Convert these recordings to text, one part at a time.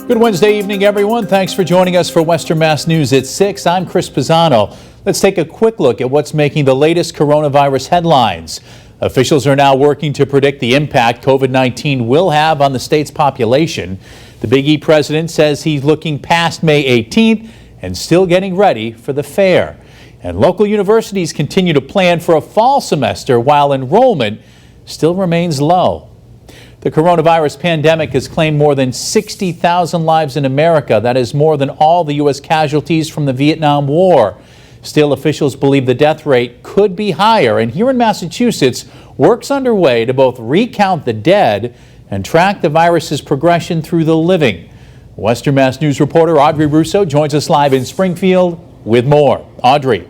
Good Wednesday evening, everyone. Thanks for joining us for Western Mass News at 6. I'm Chris Pisano. Let's take a quick look at what's making the latest coronavirus headlines. Officials are now working to predict the impact COVID-19 will have on the state's population. The Big E president says he's looking past May 18th and still getting ready for the fair. And local universities continue to plan for a fall semester while enrollment still remains low. The coronavirus pandemic has claimed more than 60,000 lives in America. That is more than all the U.S. casualties from the Vietnam War. Still, officials believe the death rate could be higher. And here in Massachusetts, work's underway to both recount the dead and track the virus's progression through the living. Western Mass News reporter Audrey Russo joins us live in Springfield with more. Audrey.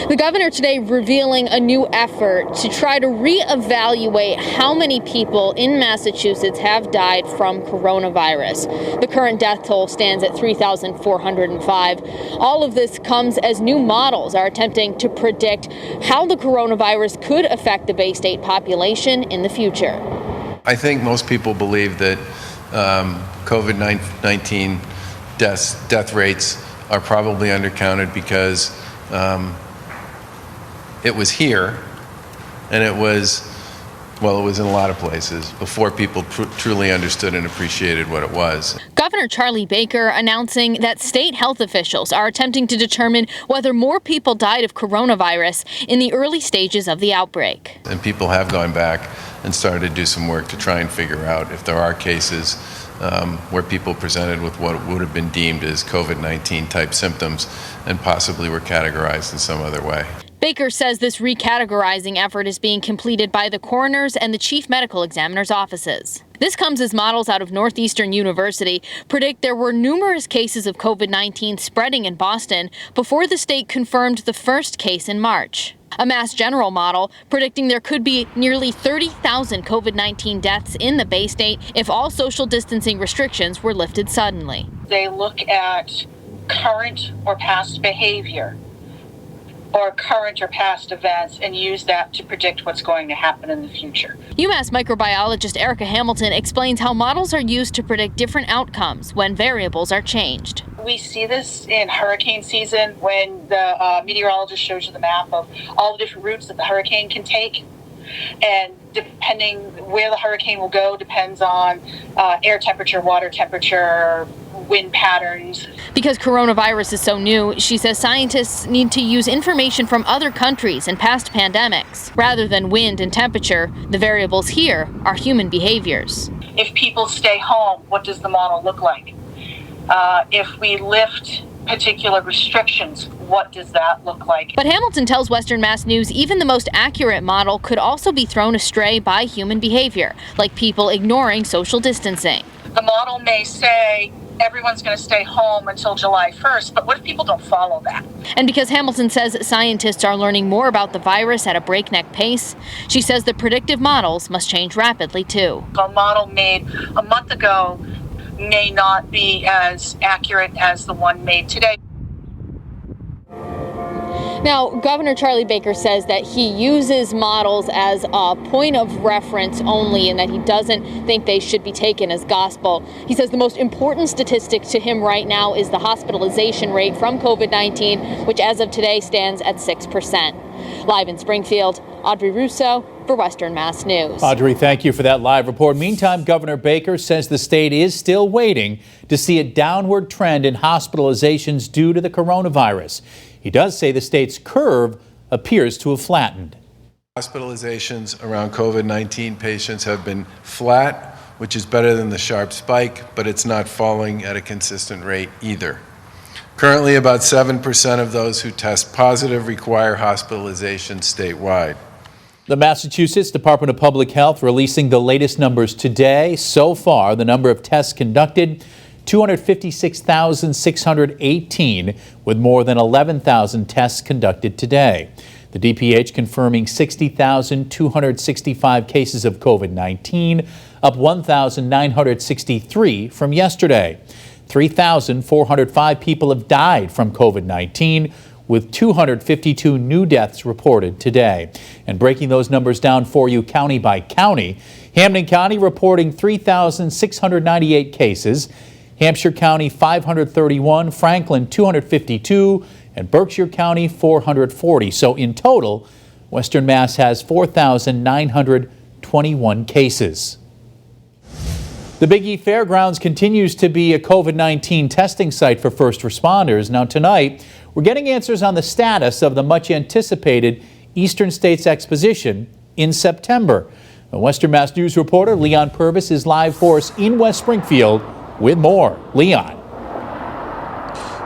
The governor today revealing a new effort to try to reevaluate how many people in Massachusetts have died from coronavirus. The current death toll stands at 3,405. All of this comes as new models are attempting to predict how the coronavirus could affect the Bay State population in the future. I think most people believe that COVID-19 death rates are probably undercounted because it was here, and it was in a lot of places before people truly understood and appreciated what it was. Governor Charlie Baker announcing that state health officials are attempting to determine whether more people died of coronavirus in the early stages of the outbreak. And people have gone back and started to do some work to try and figure out if there are cases where people presented with what would have been deemed as COVID-19 type symptoms and possibly were categorized in some other way. Baker says this recategorizing effort is being completed by the coroner's and the chief medical examiner's offices. This comes as models out of Northeastern University predict there were numerous cases of COVID-19 spreading in Boston before the state confirmed the first case in March. A Mass General model predicting there could be nearly 30,000 COVID-19 deaths in the Bay State if all social distancing restrictions were lifted suddenly. They look at current or past behavior or current or past events and use that to predict what's going to happen in the future. UMass microbiologist Erica Hamilton explains how models are used to predict different outcomes when variables are changed. We see this in hurricane season when the meteorologist shows you the map of all the different routes that the hurricane can take. And depending where the hurricane will go depends on air temperature, water temperature, wind patterns. Because coronavirus is so new, she says scientists need to use information from other countries and past pandemics. Rather than wind and temperature, the variables here are human behaviors. If people stay home, what does the model look like? If we lift particular restrictions, what does that look like? But Hamilton tells Western Mass News even the most accurate model could also be thrown astray by human behavior, like people ignoring social distancing. The model may say everyone's going to stay home until July 1st, but what if people don't follow that? And because Hamilton says scientists are learning more about the virus at a breakneck pace, she says the predictive models must change rapidly too. A model made a month ago may not be as accurate as the one made today. Now, Governor Charlie Baker says that he uses models as a point of reference only and that he doesn't think they should be taken as gospel. He says the most important statistic to him right now is the hospitalization rate from COVID-19, which as of today stands at 6%. Live in Springfield, Audrey Russo for Western Mass News. Audrey, thank you for that live report. Meantime, Governor Baker says the state is still waiting to see a downward trend in hospitalizations due to the coronavirus. He does say the state's curve appears to have flattened. Hospitalizations around COVID-19 patients have been flat, which is better than the sharp spike, but it's not falling at a consistent rate either. Currently, about 7% of those who test positive require hospitalization statewide. The Massachusetts Department of Public Health releasing the latest numbers today. So far, the number of tests conducted, 256,618, with more than 11,000 tests conducted today. The DPH confirming 60,265 cases of COVID-19, up 1,963 from yesterday. 3,405 people have died from COVID-19, with 252 new deaths reported today. And breaking those numbers down for you county by county, Hampden County reporting 3,698 cases, Hampshire County 531, Franklin 252, and Berkshire County 440. So in total, Western Mass has 4,921 cases. The Big E Fairgrounds continues to be a COVID-19 testing site for first responders. Now tonight, we're getting answers on the status of the much anticipated Eastern States Exposition in September. Western Mass News reporter Leon Purvis is live for us in West Springfield with more. Leon.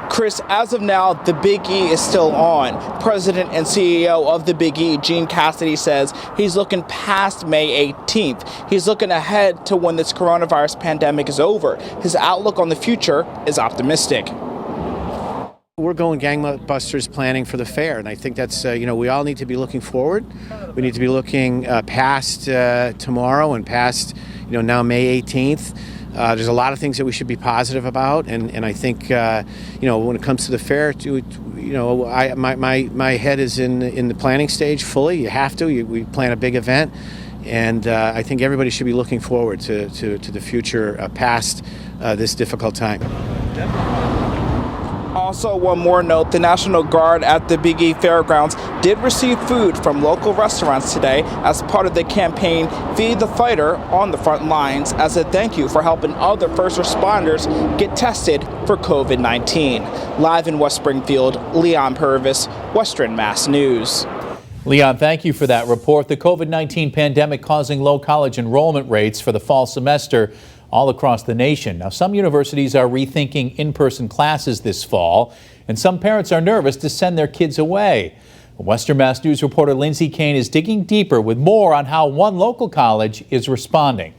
Chris, as of now, the Big E is still on. President and CEO of the Big E, Gene Cassidy, says he's looking past May 18th. He's looking ahead to when this coronavirus pandemic is over. His outlook on the future is optimistic. We're going gangbusters planning for the fair, and I think that's, we all need to be looking forward. We need to be looking past tomorrow and past, now May 18th. There's a lot of things that we should be positive about, and I think, when it comes to the fair, my head is in the planning stage fully. You have to. We plan a big event, and I think everybody should be looking forward to the future past this difficult time. Also, one more note, the National Guard at the Big E Fairgrounds did receive food from local restaurants today as part of the campaign Feed the Fighter on the Front Lines as a thank you for helping other first responders get tested for COVID-19. Live in West Springfield, Leon Purvis, Western Mass News. Leon, thank you for that report. The COVID-19 pandemic causing low college enrollment rates for the fall semester all across the nation. Now, some universities are rethinking in-person classes this fall, and some parents are nervous to send their kids away. Western Mass News reporter Lindsay Kane is digging deeper with more on how one local college is responding.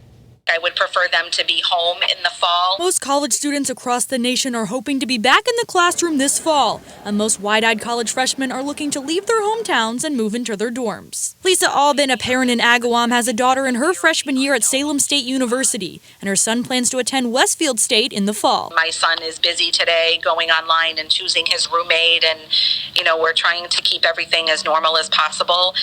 I would prefer them to be home in the fall. Most college students across the nation are hoping to be back in the classroom this fall, and most wide-eyed college freshmen are looking to leave their hometowns and move into their dorms. Lisa Albin, a parent in Agawam, has a daughter in her freshman year at Salem State University, and her son plans to attend Westfield State in the fall. My son is busy today going online and choosing his roommate, and we're trying to keep everything as normal as possible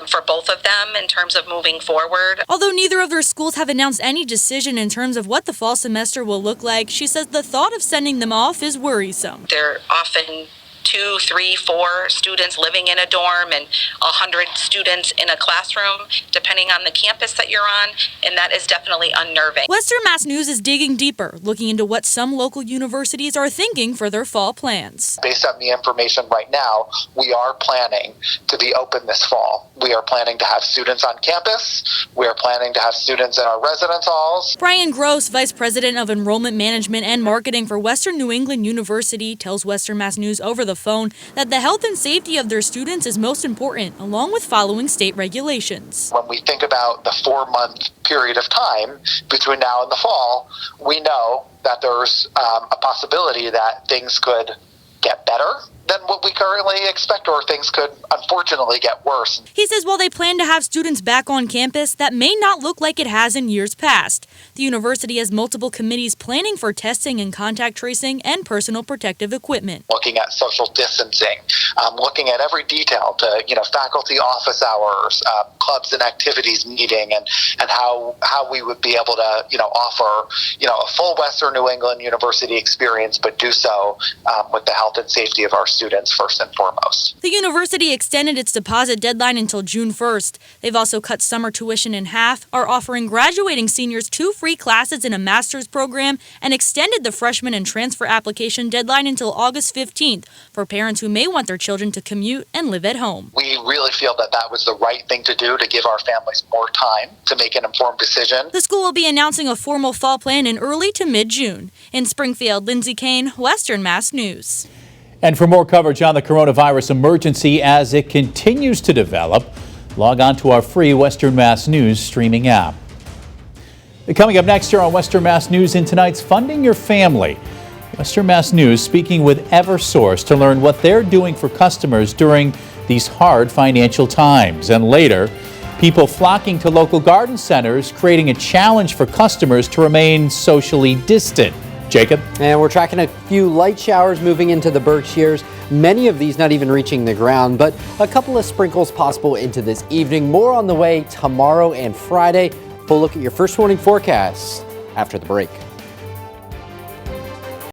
for both of them in terms of moving forward. Although neither of their schools have announced any decision in terms of what the fall semester will look like, she says the thought of sending them off is worrisome. They're often 2, 3, 4 students living in a dorm and 100 students in a classroom, depending on the campus that you're on, and that is definitely unnerving. Western Mass News is digging deeper, looking into what some local universities are thinking for their fall plans. Based on the information right now, we are planning to be open this fall. We are planning to have students on campus. We are planning to have students in our residence halls. Brian Gross, Vice President of Enrollment Management and Marketing for Western New England University, tells Western Mass News over the phone that the health and safety of their students is most important, along with following state regulations. When we think about the 4-month period of time between now and the fall, we know that there's a possibility that things could get better than what we currently expect, or things could unfortunately get worse. He says while they plan to have students back on campus, that may not look like it has in years past. The university has multiple committees planning for testing and contact tracing and personal protective equipment. Looking at social distancing, looking at every detail to, faculty office hours, clubs and activities meeting, and how we would be able to, offer, a full Western New England University experience, but do so with the health and safety of our students first and foremost. The university extended its deposit deadline until June 1st. They've also cut summer tuition in half, are offering graduating seniors 2 free classes in a master's program, and extended the freshman and transfer application deadline until August 15th for parents who may want their children to commute and live at home. We really feel that that was the right thing to do to give our families more time to make an informed decision. The school will be announcing a formal fall plan in early to mid-June. In Springfield, Lindsay Kane, Western Mass News. And for more coverage on the coronavirus emergency as it continues to develop, log on to our free Western Mass News streaming app. Coming up next here on Western Mass News in tonight's Funding Your Family, Western Mass News speaking with Eversource to learn what they're doing for customers during these hard financial times. And later, people flocking to local garden centers, creating a challenge for customers to remain socially distant. Jacob? And we're tracking a few light showers moving into the Berkshires. Many of these not even reaching the ground, but a couple of sprinkles possible into this evening. More on the way tomorrow and Friday. We'll look at your first warning forecasts after the break.